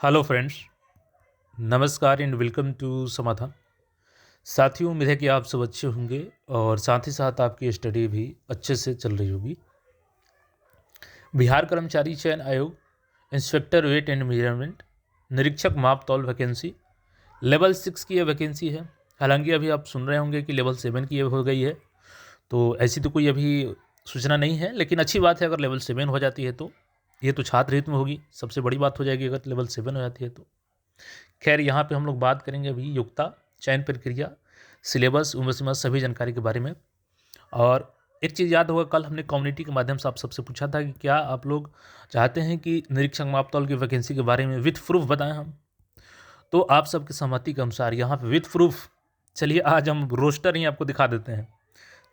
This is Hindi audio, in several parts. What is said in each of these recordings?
हेलो फ्रेंड्स, नमस्कार एंड वेलकम टू समाधान। साथियों, उम्मीद है कि आप सब अच्छे होंगे और साथ ही साथ आपकी स्टडी भी अच्छे से चल रही होगी। बिहार कर्मचारी चयन आयोग, इंस्पेक्टर वेट एंड मेजरमेंट, निरीक्षक माप तौल वैकेंसी लेवल 6 की ये वैकेंसी है। हालांकि अभी आप सुन रहे होंगे कि लेवल 7 की ये हो गई है, तो ऐसी तो कोई अभी सूचना नहीं है, लेकिन अच्छी बात है अगर लेवल 7 हो जाती है तो। ये तो छात्र हित में होगी, सबसे बड़ी बात हो जाएगी अगर लेवल 7 हो जाती है तो। खैर, यहाँ पे हम लोग बात करेंगे अभी योग्यता, चयन प्रक्रिया, सिलेबस, उम्र सीमा, सभी जानकारी के बारे में। और एक चीज़ याद होगा, कल हमने कम्युनिटी के माध्यम से आप सबसे पूछा था कि क्या आप लोग चाहते हैं कि निरीक्षक मापतौल की वैकेंसी के बारे में विथ प्रूफ बताएं हम। तो आप सबकी सहमति के अनुसार यहाँ पे विथ प्रूफ, चलिए आज हम रोस्टर ही आपको दिखा देते हैं।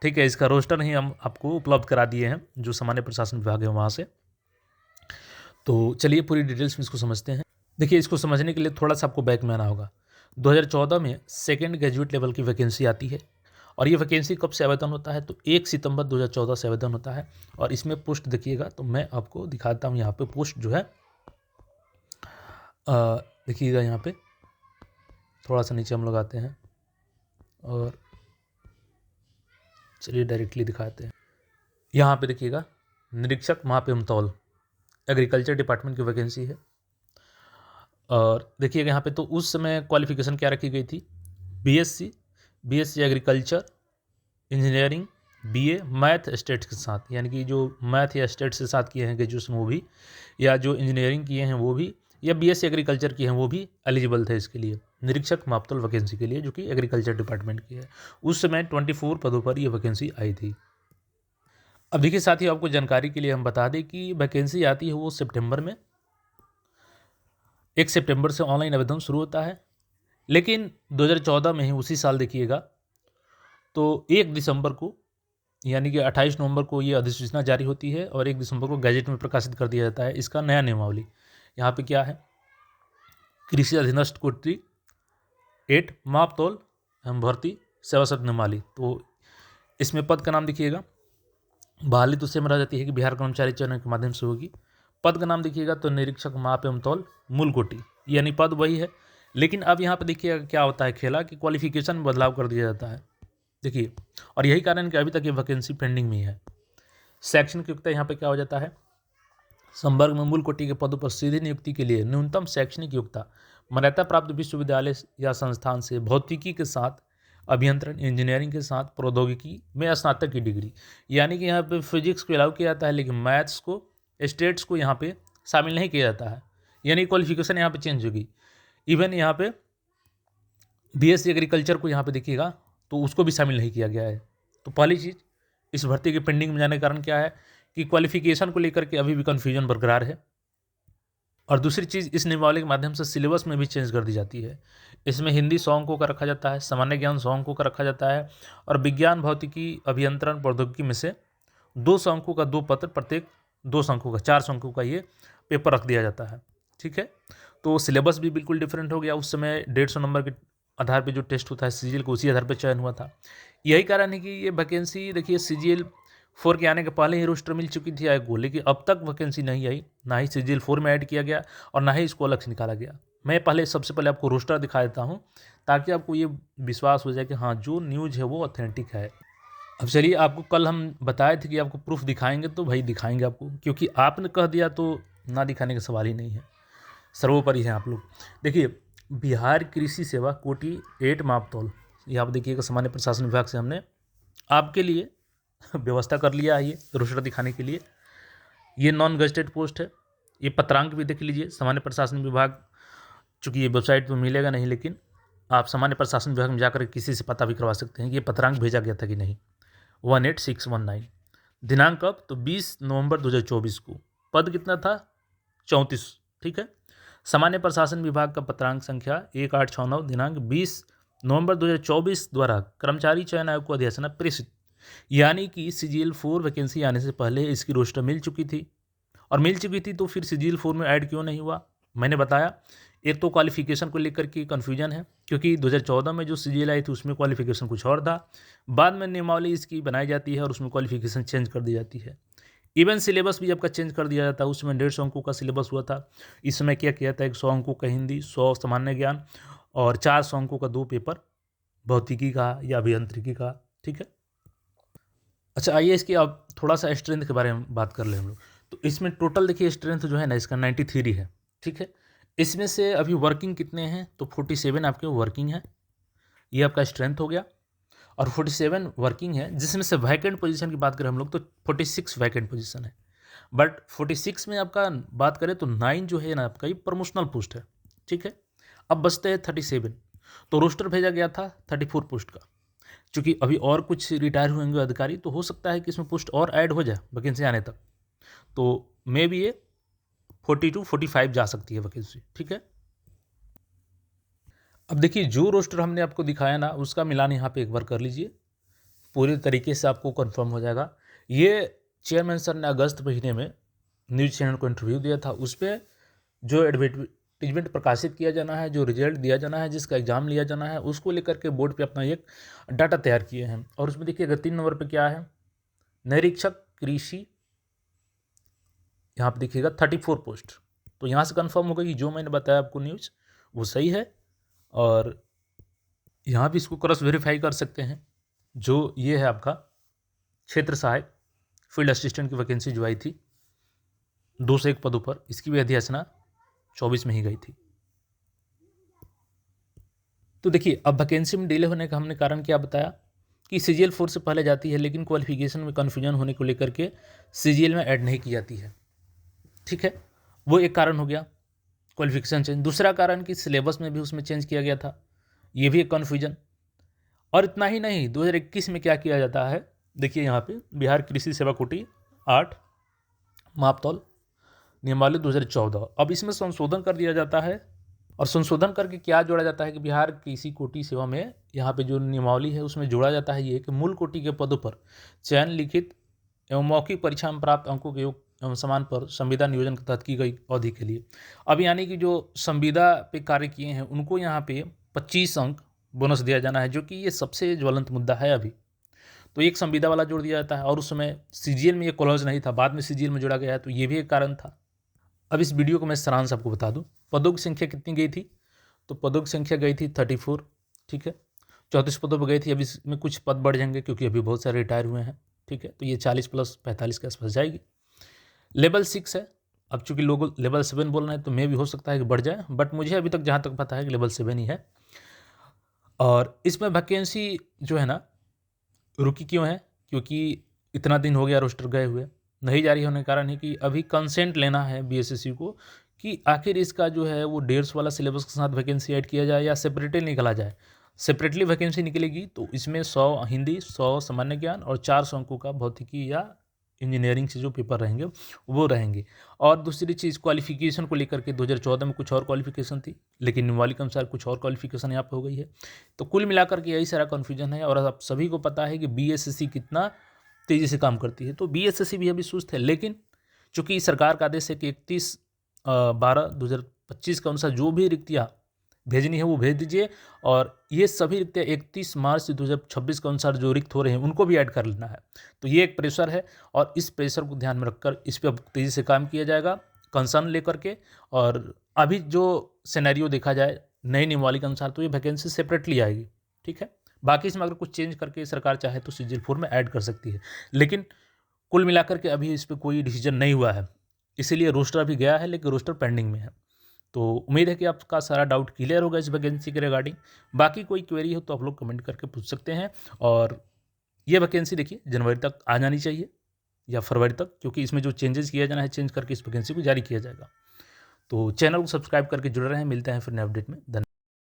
ठीक है, इसका रोस्टर ही हम आपको उपलब्ध करा दिए हैं जो सामान्य प्रशासन विभाग है वहाँ से। तो चलिए पूरी डिटेल्स में इसको समझते हैं। देखिए, इसको समझने के लिए थोड़ा सा आपको बैक में आना होगा। 2014 में सेकेंड ग्रेजुएट लेवल की वैकेंसी आती है और ये वैकेंसी कब से आवेदन होता है तो 1 सितंबर 2014 से आवेदन होता है। और इसमें पोस्ट देखिएगा तो मैं आपको दिखाता हूँ। यहाँ पे पोस्ट जो है देखिएगा, यहाँ पे थोड़ा सा नीचे हम लोग आते हैं और चलिए डायरेक्टली दिखाते हैं। यहाँ पे देखिएगा, निरीक्षक माप एवं तौल, एग्रीकल्चर डिपार्टमेंट की वैकेंसी है। और देखिएगा यहाँ पे तो उस समय क्वालिफिकेशन क्या रखी गई थी, BSc agriculture, engineering, BA math states के साथ, यानी कि जो मैथ या स्टेट्स के साथ किए हैं ग्रेजुएशन वो भी, या जो इंजीनियरिंग किए हैं वो भी, या बीएससी एग्रीकल्चर किए हैं वो भी एलिजिबल थे इसके लिए, निरीक्षक मापतौल वैकेंसी के लिए, जो कि एग्रीकल्चर डिपार्टमेंट की है। उस समय 24 पदों पर ये वैकेंसी आई थी। अब देखिए साथियों, आपको जानकारी के लिए हम बता दें कि वैकेंसी आती है वो सितंबर में, 1 सितंबर से ऑनलाइन आवेदन शुरू होता है। लेकिन 2014 में ही उसी साल देखिएगा तो 1 दिसंबर को, यानी कि 28 नवंबर को ये अधिसूचना जारी होती है और 1 दिसंबर को गैजेट में प्रकाशित कर दिया जाता है इसका नया नियमावली। यहाँ पे क्या है, कृषि अधीनस्थ कोटरी 8 माप तौल एवं भर्ती सेवा शर्त नियमावली। तो इसमें पद का नाम देखिएगा, बहाली तो सेम रह जाती है कि बिहार कर्मचारी चयन के माध्यम से होगी। पद का नाम देखिएगा तो निरीक्षक माप एवं तौल मूल कोटि, यानी पद वही है। लेकिन अब यहाँ पे देखिएगा क्या होता है खेला कि क्वालिफिकेशन में बदलाव कर दिया जाता है। देखिए, और यही कारण है कि अभी तक ये वैकेंसी पेंडिंग में ही है। शैक्षणिक योग्यता यहाँ पे क्या हो जाता है, संवर्ग में मूल कोटि के पदों पर सीधी नियुक्ति के लिए न्यूनतम शैक्षणिक योग्यता मान्यता प्राप्त विश्वविद्यालय या संस्थान से भौतिकी के साथ अभियंत्रण, इंजीनियरिंग के साथ प्रौद्योगिकी में स्नातक की डिग्री, यानी कि यहाँ पे फिजिक्स को अलाउ किया जाता है लेकिन मैथ्स को, स्टेट्स को यहाँ पे शामिल नहीं किया जाता है, यानी क्वालिफिकेशन यहाँ पे चेंज होगी। इवन यहाँ पे बीएससी एग्रीकल्चर को यहाँ पे देखिएगा तो उसको भी शामिल नहीं किया गया है। तो पहली चीज़, इस भर्ती के पेंडिंग में जाने के कारण क्या है कि क्वालिफिकेशन को लेकर के अभी भी कन्फ्यूजन बरकरार है। और दूसरी चीज़, इस नियमावली के माध्यम से सिलेबस में भी चेंज कर दी जाती है। इसमें हिंदी 100 अंकों का रखा जाता है, सामान्य ज्ञान 100 अंकों का रखा जाता है और विज्ञान, भौतिकी, अभियंत्रण, प्रौद्योगिकी में से 200 अंकों का 2 पत्र, प्रत्येक 200 अंकों का 400 अंकों का ये पेपर रख दिया जाता है। ठीक है, तो सिलेबस भी बिल्कुल डिफरेंट हो गया। उस समय 150 नंबर के आधार पे जो टेस्ट होता है सीजीएल को, उसी आधार पे चयन हुआ था। यही कारण है कि ये वैकेंसी देखिए सीजीएल 4 के आने के पहले ही रोस्टर मिल चुकी थी आयोग को, लेकिन अब तक वैकेंसी नहीं आई, ना ही सीजीएल 4 में ऐड किया गया और ना ही इसको अलग से निकाला गया। मैं सबसे पहले आपको रोस्टर दिखा देता हूँ ताकि आपको ये विश्वास हो जाए कि हाँ, जो न्यूज़ है वो ऑथेंटिक है। अब चलिए, आपको कल हम बताए थे कि आपको प्रूफ दिखाएंगे, तो भाई दिखाएंगे आपको, क्योंकि आपने कह दिया तो ना दिखाने का सवाल ही नहीं है। सर्वोपरि हैं आप लोग। देखिए, बिहार कृषि सेवा कोटि 8 मापतौल, ये आप देखिएगा सामान्य प्रशासन विभाग से हमने आपके लिए व्यवस्था कर लिया है ये रोस्टर दिखाने के लिए। ये नॉन गजेटेड पोस्ट है, ये पत्रांक भी देख लीजिए सामान्य प्रशासन विभाग, चूँकि ये वेबसाइट पर मिलेगा नहीं, लेकिन आप सामान्य प्रशासन विभाग में जाकर किसी से पता भी करवा सकते हैं कि ये पत्रांक भेजा गया था कि नहीं। 18619। दिनांक कब, तो 20 नवंबर 2024 को। पद कितना था, 34। ठीक है, सामान्य प्रशासन विभाग का पत्रांक संख्या 1869, दिनांक 20 नवंबर 2024 द्वारा कर्मचारी चयन आयोग को अधिसूचना प्रेषित, यानी कि सीजीएल 4 वैकेंसी आने से पहले इसकी रोस्टर मिल चुकी थी। और मिल चुकी थी तो फिर सीजीएल 4 में ऐड क्यों नहीं हुआ। मैंने बताया, एक तो क्वालिफिकेशन को लेकर के कन्फ्यूजन है, क्योंकि 2014 में जो सीजीएल आई थी उसमें क्वालिफिकेशन कुछ और था, बाद में नियमावली इसकी बनाई जाती है और उसमें क्वालिफिकेशन चेंज कर दी जाती है। इवन सिलेबस भी आपका चेंज कर दिया जाता है। उसमें 150 अंकों का सिलेबस हुआ था, इस समय क्या किया था 100 अंकों का हिंदी, 100 सामान्य ज्ञान और 400 अंकों का 2 पेपर भौतिकी का या अभियांत्रिकी का। ठीक है, अच्छा आइए इसकी अब थोड़ा सा स्ट्रेंथ के बारे में बात कर लें हम लोग। तो इसमें टोटल देखिए स्ट्रेंथ जो है ना इसका 93 है। ठीक है, इसमें से अभी वर्किंग कितने हैं, तो 47 आपके वर्किंग है, ये आपका स्ट्रेंथ हो गया। और 47 वर्किंग है, जिसमें से वैकेंट पोजीशन की बात करें हम लोग तो 46 वैकेंट पोजीशन है। बट 46 में आपका बात करें तो 9 जो है ना आपका ये प्रमोशनल पोस्ट है। ठीक है, अब बचते हैं 37। तो रोस्टर भेजा गया था 34 पोस्ट का, चूँकि अभी और कुछ रिटायर हुए होंगे अधिकारी, तो हो सकता है कि इसमें पोस्ट और ऐड हो जाए वैकेंसी आने तक, तो मे भी ये 42-45 जा सकती है वैकेंसी। ठीक है, अब देखिए जो रोस्टर हमने आपको दिखाया ना उसका मिलान यहाँ पे एक बार कर लीजिए, पूरे तरीके से आपको कंफर्म हो जाएगा। ये चेयरमैन सर ने अगस्त महीने में न्यूज़ चैनल को इंटरव्यू दिया था, उस पर जो एडवर्टीजमेंट प्रकाशित किया जाना है, जो रिजल्ट दिया जाना है, जिसका एग्जाम लिया जाना है, उसको लेकर के बोर्ड पे अपना एक डाटा तैयार किए हैं। और उसमें देखिएगा 3 नंबर पे क्या है, निरीक्षक कृषि, यहाँ पे देखिएगा 34 पोस्ट। तो यहाँ से कंफर्म होगा कि जो मैंने बताया आपको न्यूज़ वो सही है। और यहाँ भी इसको क्रॉस वेरीफाई कर सकते हैं। जो ये है आपका क्षेत्र सहायक फील्ड असिस्टेंट की वैकेंसी जो आई थी 201 पदों पर, इसकी भी अधिसूचना 24 में ही गई थी। तो देखिए अब वैकेंसी में डिले होने का हमने कारण क्या बताया कि CGL 4 से पहले जाती है, लेकिन क्वालिफिकेशन में कन्फ्यूजन होने को लेकर के CGL में ऐड नहीं की जाती है। ठीक है, वो एक कारण हो गया क्वालिफिकेशन चेंज। दूसरा कारण कि सिलेबस में भी उसमें चेंज किया गया था, ये भी एक कन्फ्यूजन। और इतना ही नहीं, 2021 में क्या किया जाता है, देखिए यहाँ पे बिहार कृषि सेवा कोटि 8 मापतौल नियमावली 2014, अब इसमें संशोधन कर दिया जाता है। और संशोधन करके क्या जोड़ा जाता है कि बिहार कृषि कोटि सेवा में यहाँ पे जो नियमावली है उसमें जोड़ा जाता है ये कि मूल कोटि के पदों पर चयन लिखित एवं मौखिक परीक्षा में प्राप्त अंकों के योग एवं समान पर संविदा नियोजन के तहत की गई अवधि के लिए। अब यानी कि जो संविदा पे कार्य किए हैं उनको यहाँ पे 25 अंक बोनस दिया जाना है, जो कि ये सबसे ज्वलंत मुद्दा है अभी। तो एक संविदा वाला जोड़ दिया जाता है, और उस समय CGL में ये क्लॉज नहीं था, बाद में CGL में जोड़ा गया है, तो ये भी एक कारण था। अब इस वीडियो को मैं सारांश आपको बता दूं, पदों की संख्या कितनी गई थी, तो पदों की संख्या गई थी 34। ठीक है, 34 पदों पर गई थी। अब इसमें कुछ पद बढ़ जाएंगे क्योंकि अभी बहुत सारे रिटायर हुए हैं। ठीक है, तो ये 40 + 45 के आसपास जाएगी। लेवल 6 है, अब चूंकि लोग लेवल 7 बोल रहे हैं तो मे भी हो सकता है कि बढ़ जाए, बट मुझे अभी तक जहाँ तक पता है कि लेवल 7 ही है। और इसमें वैकेंसी जो है ना रुकी क्यों है, क्योंकि इतना दिन हो गया रोस्टर गए हुए, नहीं जारी होने का कारण है कि अभी कंसेंट लेना है BSSC को कि आखिर इसका जो है वो 150 वाला सिलेबस के साथ वैकेंसी ऐड किया जाए या सेपरेटली निकाला जाए। सेपरेटली वैकेंसी निकलेगी तो इसमें 100 हिंदी, 100 सामान्य ज्ञान और 400 अंकों का भौतिकी या इंजीनियरिंग से जो पेपर रहेंगे वो रहेंगे। और दूसरी चीज़ क्वालिफिकेशन को लेकर के 2014 में कुछ और क्वालिफिकेशन थी, लेकिन नियमावली के अनुसार कुछ और क्वालिफिकेशन यहाँ पे हो गई है। तो कुल मिलाकर के यही सारा कन्फ्यूजन है। और आप सभी को पता है कि BSSC कितना तेज़ी से काम करती है, तो BSSC भी अभी सुस्त है। लेकिन चूँकि सरकार का आदेश है कि 31/12/2025 के अनुसार जो भी रिक्तियाँ भेजनी है वो भेज दीजिए, और ये सभी रिक्तियाँ 31 मार्च 2026 के अनुसार जो रिक्त हो रहे हैं उनको भी ऐड कर लेना है। तो ये एक प्रेशर है, और इस प्रेशर को ध्यान में रखकर इस पर तेज़ी से काम किया जाएगा कंसर्न लेकर के। और अभी जो सिनेरियो देखा जाए नई नियमावली के अनुसार तो ये वैकेंसी सेपरेटली आएगी। ठीक है, बाकी इसमें अगर कुछ चेंज करके सरकार चाहे तो CGL 4 में ऐड कर सकती है, लेकिन कुल मिलाकर के अभी इस पर कोई डिसीजन नहीं हुआ है। इसीलिए रोस्टर अभी गया है, लेकिन रोस्टर पेंडिंग में है। तो उम्मीद है कि आपका सारा डाउट क्लियर होगा इस वैकेंसी के रिगार्डिंग। बाकी कोई क्वेरी हो तो आप लोग कमेंट करके पूछ सकते हैं। और ये वैकेंसी देखिए जनवरी तक आ जानी चाहिए या फरवरी तक, क्योंकि इसमें जो चेंजेस किया जाना है चेंज करके इस वैकेंसी को जारी किया जाएगा। तो चैनल को सब्सक्राइब करके जुड़े रहें, मिलते हैं फिर नए अपडेट में। धन्यवाद।